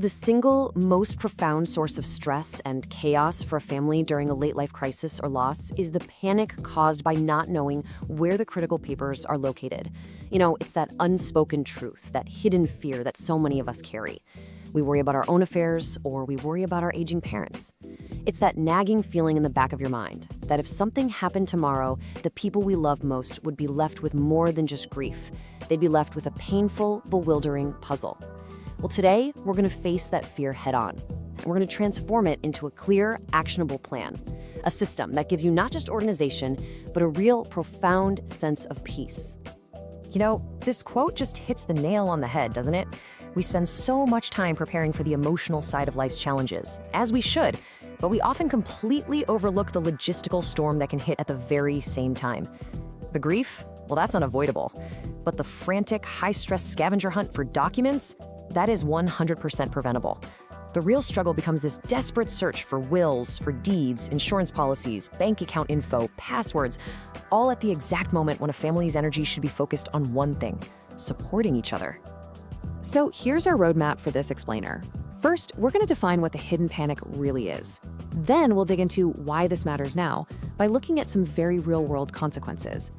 The single most profound source of stress and chaos for a family during a late life crisis or loss is the panic caused by not knowing where the critical papers are located. It's that unspoken truth, that hidden fear that so many of us carry. We worry about our own affairs, or we worry about our aging parents. It's that nagging feeling in the back of your mind that if something happened tomorrow, the people we love most would be left with more than just grief. They'd be left with a painful, bewildering puzzle. Well, today, we're going to face that fear head on, and we're going to transform it into a clear, actionable plan, a system that gives you not just organization, but a real, profound sense of peace. This quote just hits the nail on the head, doesn't it? We spend so much time preparing for the emotional side of life's challenges, as we should, but we often completely overlook the logistical storm that can hit at the very same time. The grief? Well, that's unavoidable. But the frantic, high-stress scavenger hunt for documents? That is 100% preventable. The real struggle becomes this desperate search for wills, for deeds, insurance policies, bank account info, passwords, all at the exact moment when a family's energy should be focused on one thing: supporting each other. So here's our roadmap for this explainer. First, we're going to define what the hidden panic really is. Then we'll dig into why this matters now by looking at some very real-world consequences.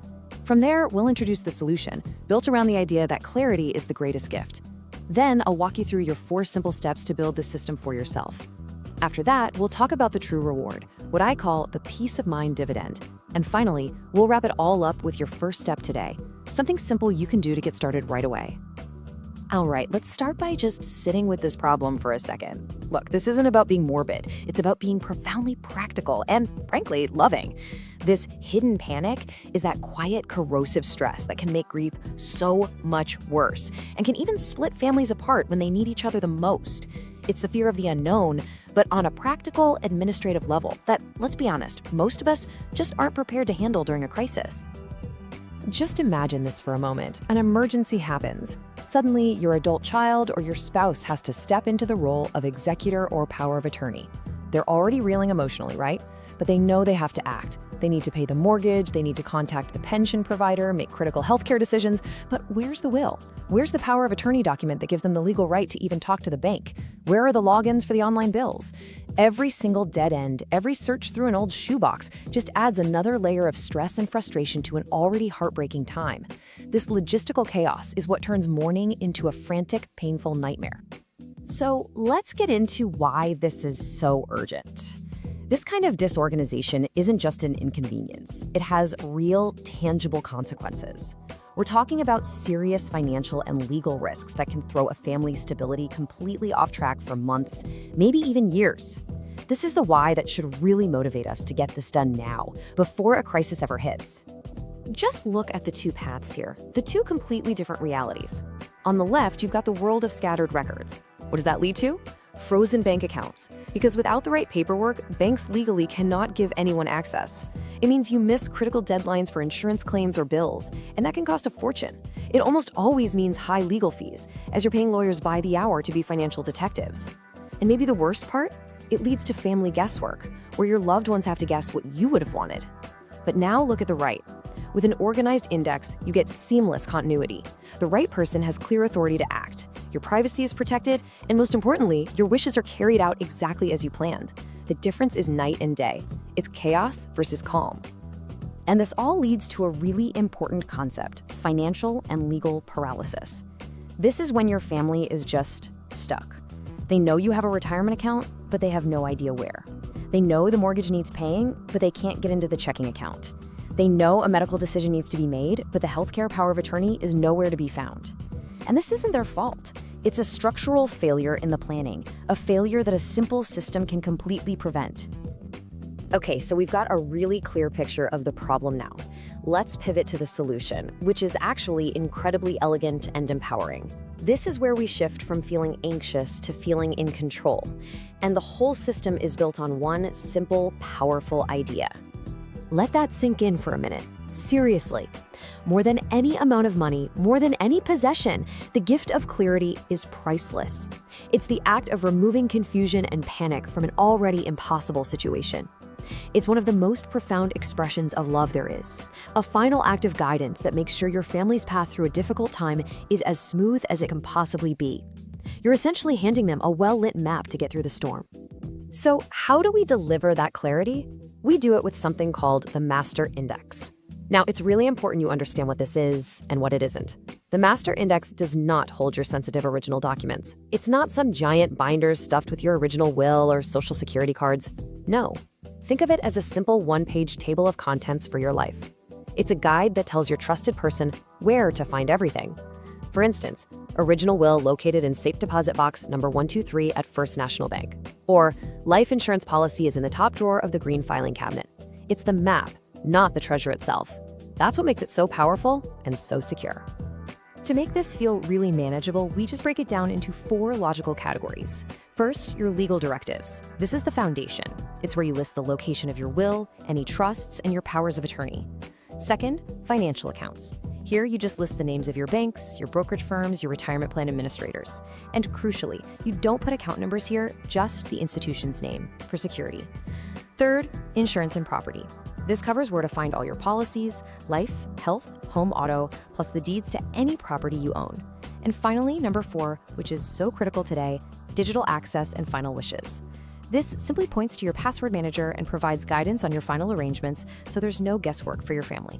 From there, we'll introduce the solution, built around the idea that clarity is the greatest gift. Then I'll walk you through your 4 simple steps to build this system for yourself. After that, we'll talk about the true reward, what I call the peace of mind dividend. And finally, we'll wrap it all up with your first step today, something simple you can do to get started right away. All right, let's start by just sitting with this problem for a second. Look, this isn't about being morbid. It's about being profoundly practical and, frankly, loving. This hidden panic is that quiet, corrosive stress that can make grief so much worse and can even split families apart when they need each other the most. It's the fear of the unknown, but on a practical, administrative level that, let's be honest, most of us just aren't prepared to handle during a crisis. Just imagine this for a moment. An emergency happens. Suddenly, your adult child or your spouse has to step into the role of executor or power of attorney. They're already reeling emotionally, right? But they know they have to act. They need to pay the mortgage, they need to contact the pension provider, make critical healthcare decisions. But where's the will? Where's the power of attorney document that gives them the legal right to even talk to the bank? Where are the logins for the online bills? Every single dead end, every search through an old shoebox just adds another layer of stress and frustration to an already heartbreaking time. This logistical chaos is what turns mourning into a frantic, painful nightmare. So let's get into why this is so urgent. This kind of disorganization isn't just an inconvenience. It has real, tangible consequences. We're talking about serious financial and legal risks that can throw a family's stability completely off track for months, maybe even years. This is the why that should really motivate us to get this done now, before a crisis ever hits. Just look at the 2 paths here, the 2 completely different realities. On the left, you've got the world of scattered records. What does that lead to? Frozen bank accounts. Because without the right paperwork, banks legally cannot give anyone access. It means you miss critical deadlines for insurance claims or bills, and that can cost a fortune. It almost always means high legal fees, as you're paying lawyers by the hour to be financial detectives. And maybe the worst part? It leads to family guesswork, where your loved ones have to guess what you would have wanted. But now look at the right. With an organized index, you get seamless continuity. The right person has clear authority to act. Your privacy is protected, and most importantly, your wishes are carried out exactly as you planned. The difference is night and day. It's chaos versus calm. And this all leads to a really important concept: financial and legal paralysis. This is when your family is just stuck. They know you have a retirement account, but they have no idea where. They know the mortgage needs paying, but they can't get into the checking account. They know a medical decision needs to be made, but the healthcare power of attorney is nowhere to be found. And this isn't their fault. It's a structural failure in the planning, a failure that a simple system can completely prevent. Okay, so we've got a really clear picture of the problem now. Let's pivot to the solution, which is actually incredibly elegant and empowering. This is where we shift from feeling anxious to feeling in control. And the whole system is built on one simple, powerful idea. Let that sink in for a minute. Seriously. More than any amount of money, more than any possession, the gift of clarity is priceless. It's the act of removing confusion and panic from an already impossible situation. It's one of the most profound expressions of love there is, a final act of guidance that makes sure your family's path through a difficult time is as smooth as it can possibly be. You're essentially handing them a well-lit map to get through the storm. So how do we deliver that clarity? We do it with something called the master index. Now, it's really important you understand what this is and what it isn't. The master index does not hold your sensitive original documents. It's not some giant binder stuffed with your original will or social security cards. No. Think of it as a simple one-page table of contents for your life. It's a guide that tells your trusted person where to find everything. For instance, original will located in safe deposit box number 123 at First National Bank. Or life insurance policy is in the top drawer of the green filing cabinet. It's the map, not the treasure itself. That's what makes it so powerful and so secure. To make this feel really manageable, we just break it down into 4 logical categories. First, your legal directives. This is the foundation. It's where you list the location of your will, any trusts, and your powers of attorney. Second, financial accounts. Here, you just list the names of your banks, your brokerage firms, your retirement plan administrators. And crucially, you don't put account numbers here, just the institution's name for security. Third, insurance and property. This covers where to find all your policies, life, health, home, auto, plus the deeds to any property you own. And finally, number 4, which is so critical today, digital access and final wishes. This simply points to your password manager and provides guidance on your final arrangements, so there's no guesswork for your family.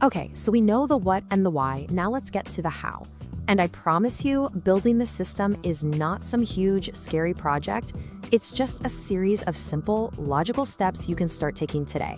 Okay, so we know the what and the why. Now let's get to the how. And I promise you, building the system is not some huge, scary project. It's just a series of simple, logical steps you can start taking today.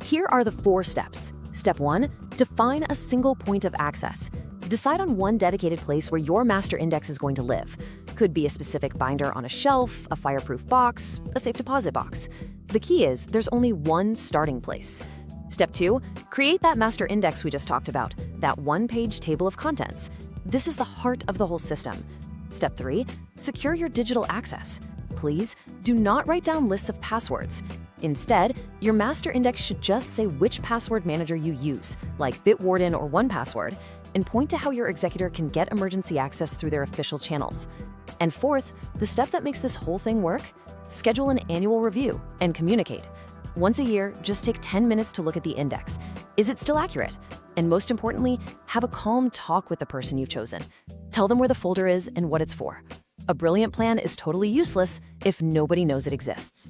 Here are the 4 steps. Step 1, define a single point of access. Decide on one dedicated place where your master index is going to live. Could be a specific binder on a shelf, a fireproof box, a safe deposit box. The key is there's only one starting place. Step 2, create that master index we just talked about, that one-page table of contents. This is the heart of the whole system. Step 3, secure your digital access. Please do not write down lists of passwords. Instead, your master index should just say which password manager you use, like Bitwarden or 1Password, and point to how your executor can get emergency access through their official channels. And fourth, the step that makes this whole thing work, schedule an annual review and communicate. Once a year, just take 10 minutes to look at the index. Is it still accurate? And most importantly, have a calm talk with the person you've chosen. Tell them where the folder is and what it's for. A brilliant plan is totally useless if nobody knows it exists.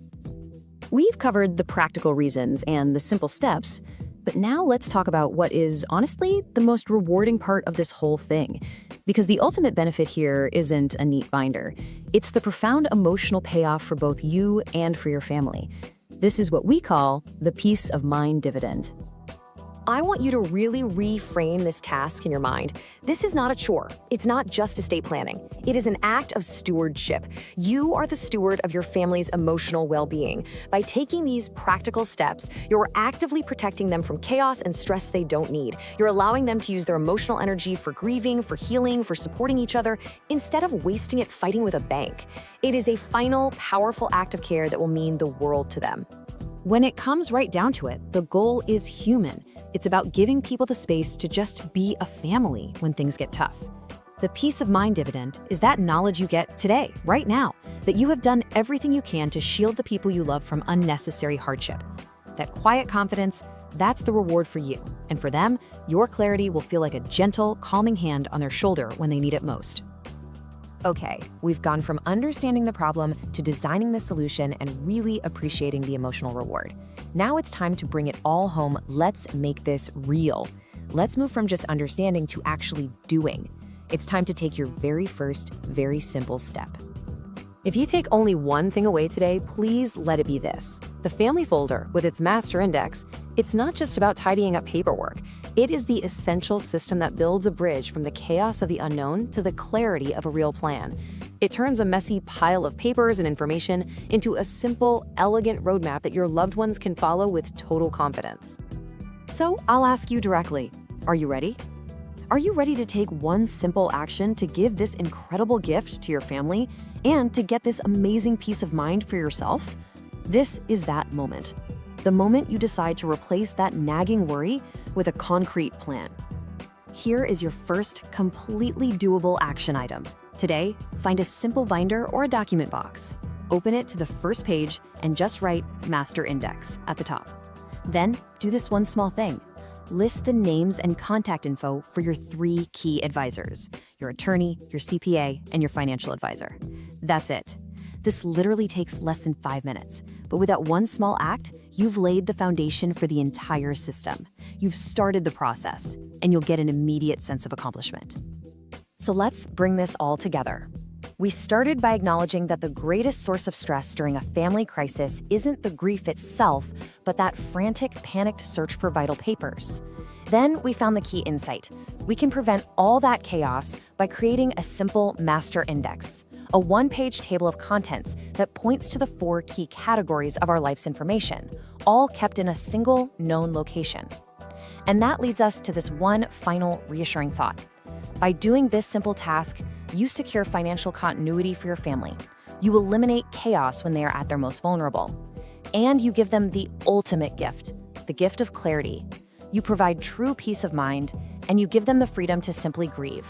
We've covered the practical reasons and the simple steps, but now let's talk about what is honestly the most rewarding part of this whole thing. Because the ultimate benefit here isn't a neat binder. It's the profound emotional payoff for both you and for your family. This is what we call the peace of mind dividend. I want you to really reframe this task in your mind. This is not a chore. It's not just estate planning. It is an act of stewardship. You are the steward of your family's emotional well-being. By taking these practical steps, you're actively protecting them from chaos and stress they don't need. You're allowing them to use their emotional energy for grieving, for healing, for supporting each other, instead of wasting it fighting with a bank. It is a final, powerful act of care that will mean the world to them. When it comes right down to it, the goal is human. It's about giving people the space to just be a family when things get tough. The peace of mind dividend is that knowledge you get today, right now, that you have done everything you can to shield the people you love from unnecessary hardship. That quiet confidence, that's the reward for you. And for them, your clarity will feel like a gentle, calming hand on their shoulder when they need it most. Okay, we've gone from understanding the problem to designing the solution and really appreciating the emotional reward. Now it's time to bring it all home. Let's make this real. Let's move from just understanding to actually doing. It's time to take your very first, very simple step. If you take only one thing away today, please let it be this. The family folder with its master index, it's not just about tidying up paperwork. It is the essential system that builds a bridge from the chaos of the unknown to the clarity of a real plan. It turns a messy pile of papers and information into a simple, elegant roadmap that your loved ones can follow with total confidence. So I'll ask you directly, are you ready? Are you ready to take one simple action to give this incredible gift to your family and to get this amazing peace of mind for yourself? This is that moment. The moment you decide to replace that nagging worry with a concrete plan. Here is your first completely doable action item. Today, find a simple binder or a document box. Open it to the first page and just write Master Index at the top. Then, do this one small thing. List the names and contact info for your 3 key advisors: your attorney, your CPA, and your financial advisor. That's it. This literally takes less than 5 minutes, but with that one small act, you've laid the foundation for the entire system. You've started the process, and you'll get an immediate sense of accomplishment. So let's bring this all together. We started by acknowledging that the greatest source of stress during a family crisis isn't the grief itself, but that frantic, panicked search for vital papers. Then we found the key insight. We can prevent all that chaos by creating a simple master index, a one-page table of contents that points to the 4 key categories of our life's information, all kept in a single known location. And that leads us to this one final reassuring thought. By doing this simple task, you secure financial continuity for your family. You eliminate chaos when they are at their most vulnerable. And you give them the ultimate gift, the gift of clarity. You provide true peace of mind, and you give them the freedom to simply grieve.